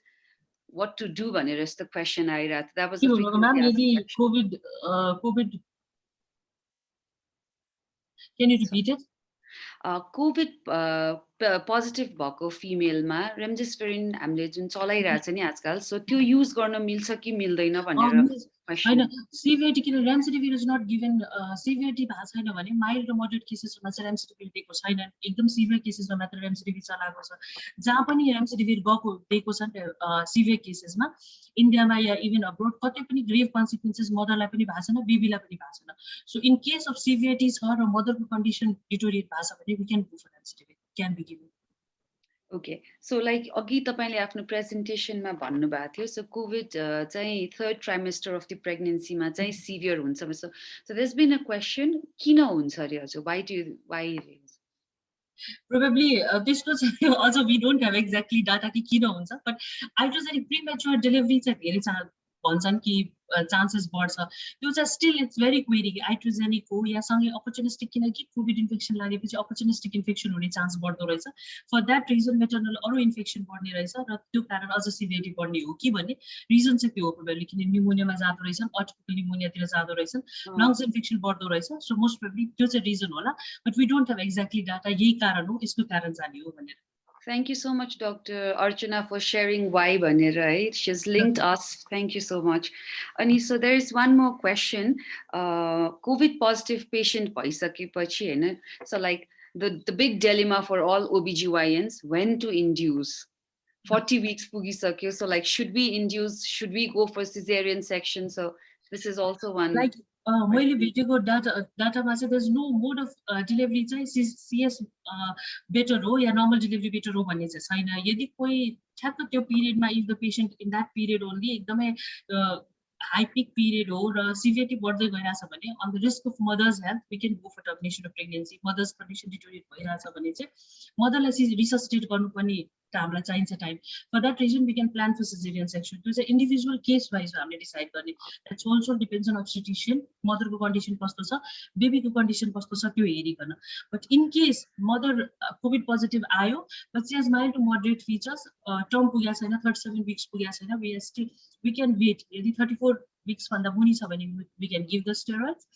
what to do भनेर is the question आइराथ. That was a ma'am यदि COVID Can you repeat it? COVID positive भएको फिमेलमा रेमडेसिभिरिन हामीले जुन चलाइरहेछ नि आजकल so त्यो use गर्न मिल्छ कि मिल्दैन भनेर हैन सिभियरिटी किन remdesivir is not given severity भएको छैन भने माइल्ड र मोडरेट केसेसमा चाहिँ रेमडेसिभिर दिएको छैन एकदम सिभियर केसेसमा मात्र रेमडेसिभिर चलाएको छ जहाँ पनि रेमडेसिभिर गएको दिएको छ सिभियर केसेसमा इन्डियामा या इभन अब्रोड कतै पनि ग्रेभ कन्सिक्वेन्सेस मदरलाई पनि भएको छैन बेबीलाई पनि भएको छैन so in case of severity छ र मदरको कन्डिसन डिटोरिएट भएको छ भने we can go for remdesivir can be given. Okay, so like अघि तपाईले आफ्नो प्रेजेन्टेसनमा भन्नुभएको थियो सो कोभिड चाहिँ थर्ड ट्राइमेस्टर अफ द प्रेग्नेन्सीमा चाहिँ सिभियर हुन्छ so there's been a question किन हुन्छ अरे हजुर why Probably त्यसको चाहिँ अझ we don't have exactly data कि किन हुन्छ but हाइड्रोजेनिक प्रीमेच्योर डेलिभरी चाहिँ धेरै भन्छन् कि चान्सेस बढ्छ त्यो चाहिँ still it's very query hydrogenic हो या सँगै अपर्चुनिस्टिक किनकि कोभिड इन्फेक्सन लागेपछि अपर्चुनिस्टिक इन्फेक्सन हुने चान्स बढ्दो रहेछ फर द्याट रिजन मेटर्नल अरू इन्फेक्सन बढ्ने रहेछ र त्यो कारण अझ सिभियरिटी बढ्ने हो कि भन्ने रिजन चाहिँ त्यो हो प्रोबेबली किन न्युमोनियामा जाँदो रहेछन् अटिपिकल न्युमोनियातिर जाँदो रहेछन् लङ्स इन्फेक्सन बढ्दो रहेछ सो मोस्ट प्रोबेबली त्यो चाहिँ रिजन होला but we don't have exactly data यही कारण हो यसको कारण जाने हो भनेर Thank you so much, Dr. Archana, for sharing why Banira, right? She's linked us. Thank you so much. Ani, so there is one more question. COVID positive patient, so like the big dilemma for all OBGYNs, when to induce? 40 weeks pugisakyo. So like, should we induce? Should we go for cesarean section? So this is also one. Like, मैले भेटेको डाटामा चाहिँ there's no mode of delivery चाहिँ CS better हो या normal delivery better हो भन्ने चाहिँ छैन यदि कोही ठ्याक्क त्यो पिरियडमा if the patient in that period only एकदमै high peak period हो र severity बढ्दै गइरहेछ भने on the risk of mother's health we can go for termination of pregnancy mother's condition deteriorate भइरहेछ भने चाहिँ मदरलाई resuscitate गर्नु पनि हामीलाई चाहिन्छ time for that reason we can plan for cesarean section त्यो चाहिँ individual case wise हामीले डिसाइड गर्ने that's also depends on obstetrician मदरको कन्डिसन कस्तो छ बेबीको कन्डिसन कस्तो छ त्यो हेरिकन but in case mother covid positive आयो but she has mild to moderate features term पुगेको छैन 37 weeks पुगेको छैन we can wait यदि 34 weeks भन्दा मुनि छ भने we can give the steroids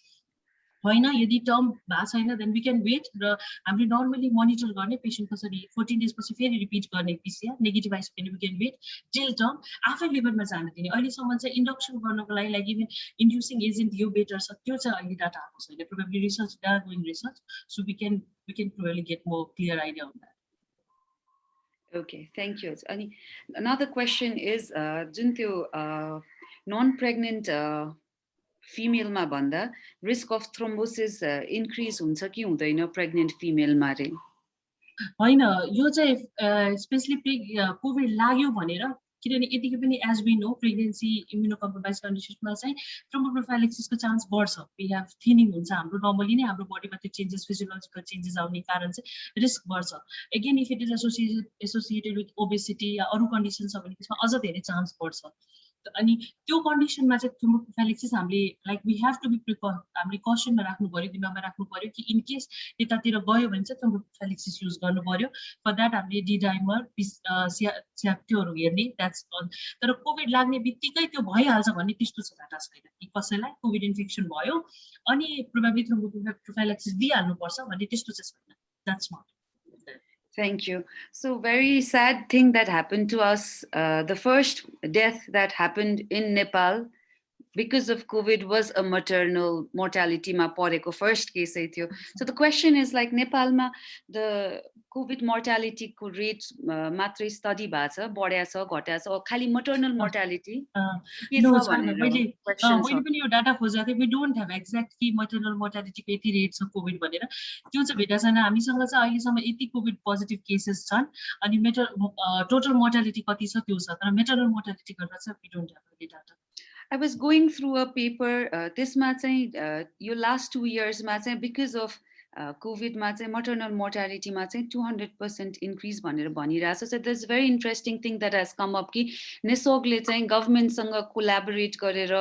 होइन यदि टर्म भएको छैन देन वी क्यान वेट र हामीले नर्मली मोनिटर गर्ने पेसेन्ट कसरी 14 डेज पछि फेरि रिपिट गर्ने पिसिआर नेगेटिभ आइस भने we can wait till term आफै लिभरमा जान दिने अहिलेसम्म चाहिँ इन्डक्सन गर्नको लागि लाइक इभन इन्ड्युसिङ एजेन्ट यो बेटर छ त्यो चाहिँ अहिले डाटा आएको छैन probably research they are going research so we can probably get more clear idea on that Okay, thank you. Ani, another question is जुन त्यो non-pregnant female मा भन्दा risk of thrombosis increase हुन्छ कि हुँदैन pregnant female मा रे हैन यो चाहिँ स्पेशली कोभिड लाग्यो भनेर किनभने यतिकै पनि एज वी नो प्रेग्नेन्सी इम्युनोकम्प्रोमाइज कन्डिसनमा चाहिँ थ्रोम्बोप्रोफाइलेक्सिसको चान्स बढ्छ वी हेभ थिनिङ हुन्छ हाम्रो नर्मली नै हाम्रो बडीमा त्यो चेन्जेस फिजियोलोजिकल चेन्जेस आउने कारण चाहिँ रिस्क बढ्छ again if it is associated with obesity या अरू कन्डिसन छ भने त्यसमा अझ धेरै चान्स बढ्छ अनि त्यो कन्डिसनमा चाहिँ थ्रोम्बोप्रोफाइलेक्सिस हामीले like we have to be हामीले कसनमा राख्नु पर्यो दिमागमा राख्नु पर्यो कि इन केस यतातिर गयो भने चाहिँ थ्रोम्बोप्रोफाइलेक्सिस युज गर्नु पर्यो फर द्याट हामीले डिडाइमर त्योहरू हेर्ने द्याट्स तर कोभिड लाग्ने बित्तिकै त्यो भइहाल्छ भन्ने त्यस्तो चाहिँ डाटा छैन कि कसैलाई कोभिड इन्फेक्सन भयो अनि प्रोबेबली थ्रोम्बोप्रोफाइलेक्सिस दिइहाल्नुपर्छ भन्ने त्यस्तो चाहिँ छैन that's not Thank you. So very sad thing that happened to us. The first death that happened in Nepal because of COVID was a maternal mortality ma pareko first case aithyo. So the question is like Nepal ma the COVID mortality ko rate matrai study bhacha cha badya cha ghatya cha khali maternal mortality no मैले पनि यो data खोजेको थिएँ we don't have exactly maternal mortality को यति rate छ covid भनेर त्यो चाहिँ भेटेको छैन हामीसँग चाहिँ अहिलेसम्म यति कोभिड पोजिटिभ केसेस छन् अनि टोटल मोर्टालिटी कति छ त्यो छ तर मेटर्नल मोर्टालिटी गर्दा चाहिँ we don't have the data I was going through a paper त्यसमा चाहिँ यो last 2 years मा चाहिँ because of COVID मा चाहिँ maternal mortality मा चाहिँ 200% increase भनेर भनिरहेछ so there's a very interesting thing that has come up कि NESOG ले चाहिँ government सँग collaborate गरेर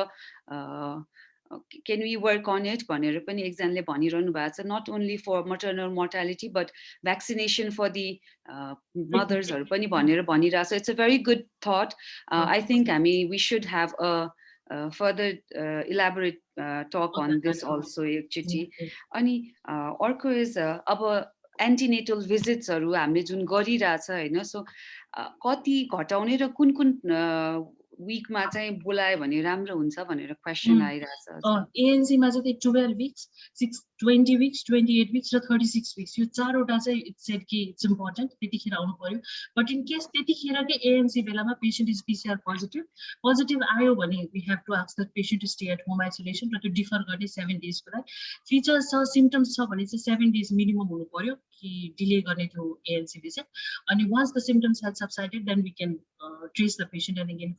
can we work on it भनेर पनि एकजनाले भनिरहनु भएको छ not only for maternal mortality but vaccination for the mothers हरु पनि भनेर भनिरहेछ it's a very good thought I think we should have a further elaborate talk on this also एकचोटी अनि अर्को is अब antenatal visits हरु हामीले जुन गरिरहेछ हैन so कति घटाउने र कुन विकमा चाहिँ बोलायो भने राम्रो हुन्छ भनेर क्वेसन आइरहेछ हजुर। एएनसीमा चाहिँ 12 weeks, 20 weeks, 28 weeks र 36 weeks यो चारवटा चाहिँ इट्स सेड कि इट्स इम्पोर्टेन्ट त्यतिखेर आउनु पर्यो। बट इन केस त्यतिखेरकै एएनसी बेलामा पेसेन्ट इज पिसिआर पोजिटिभ आयो भने we have to ask the patient to stay at home isolation र त्यो डिफर गर्ने 7 days लागि। फिचर्स छ सिम्पटम्स छ भने चाहिँ 7 days मिनिमम हुनु पर्यो कि डिले गर्ने त्यो एएनसी भिजिट। अनि once the symptoms has subsided then we can trace the patient and again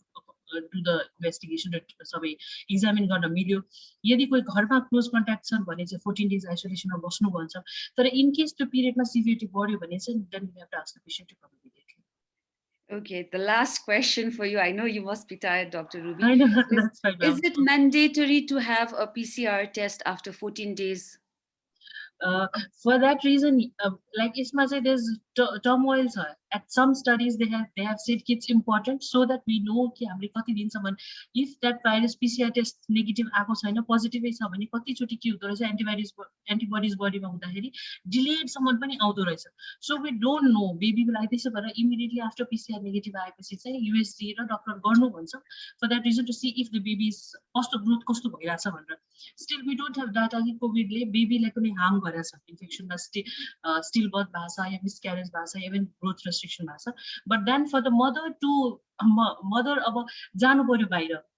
do the investigation र सबै इक्जामिन गर्न मिल्यो। यदि कोही घरमा क्लोज कन्ट्याक्ट छन् भने चाहिँ 14 days आइसोलेसनमा बस्नु भन्छ। तर इन केस त्यो पिरियडमा सिभिरिटी बढ्यो भने चाहिँ then we have to ask the patient to come immediately. Okay, the last question for you. I know you must be tired, Dr. Ruby. I know, that's fine, Is it mandatory to have a PCR test after 14 days? For that reason, like Isma said, there's turmoil. At some studies, they have said it's important so that we know if that virus PCR test negative positive antibodies body delayed someone so we don't know. Baby like this immediately after PCR negative USG doctor for that reason to see if the baby's growth still we don't have data COVID baby like harm infection stillbirth miscarriage even growth restriction but then for the mother to mother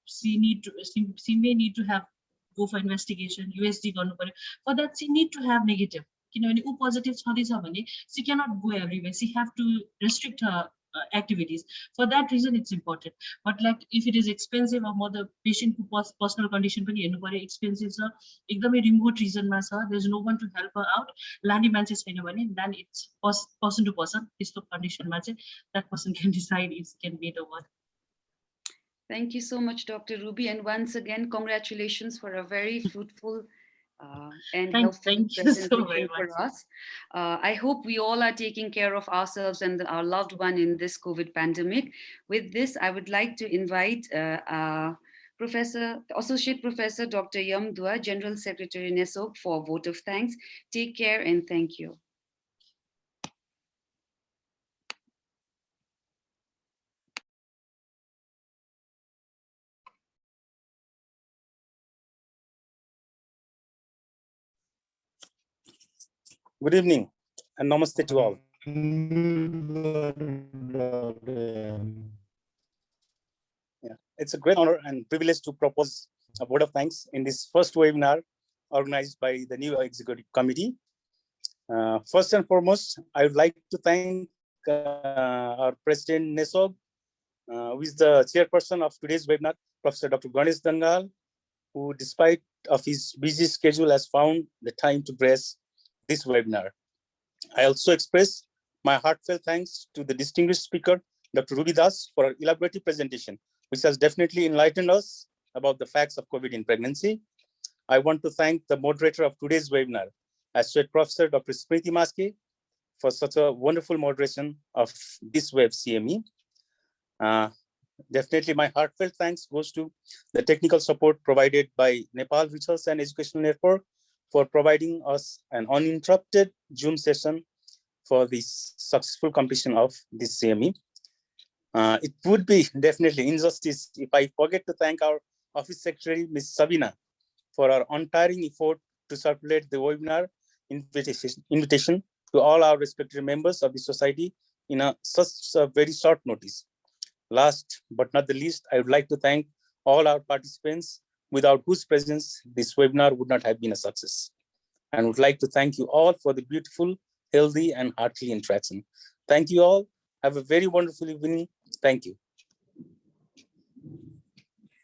she may need to have go for investigation USG for that she need to have negative positive she cannot go everywhere she have to restrict her activities. For that reason it's important. But like if it is expensive or the patient personal condition expensive remote reason there's no one to help her out then it's person to person condition that person can decide if can be the one. Thank you so much, Dr. Ruby, and once again congratulations for a very fruitful and helpful presentation for us. I hope we all are taking care of ourselves and our loved one in this COVID pandemic. With this, I would like to invite Associate Professor Dr. Yam Dua, General Secretary NESOG, for a vote of thanks. Take care and thank you. Good evening and namaste to all. It's a great honor and privilege to propose a vote of thanks in this first webinar organized by the new executive committee. First and foremost, I would like to thank our President NESOG, who is the chairperson of today's webinar, Professor Dr. Ganesh Dangal, who despite of his busy schedule has found the time to grace this webinar. I also express my heartfelt thanks to the distinguished speaker, Dr. Ruby Das, for her elaborative presentation, which has definitely enlightened us about the facts of COVID in pregnancy. I want to thank the moderator of today's webinar, Associate Professor Dr. Smriti Maske, for such a wonderful moderation of this web CME. Definitely my heartfelt thanks goes to the technical support provided by Nepal Research and Educational Network for providing us an uninterrupted Zoom session for this successful completion of this CME. It would be definitely injustice if I forget to thank our Office Secretary, Ms. Sabina, for her untiring effort to circulate the webinar invitation to all our respective members of the society in such a very short notice. Last but not the least, I would like to thank all our participants without whose presence this webinar would not have been a success. And would like to thank you all for the beautiful, healthy, and heartly interaction. Thank you all. Have a very wonderful evening. Thank you.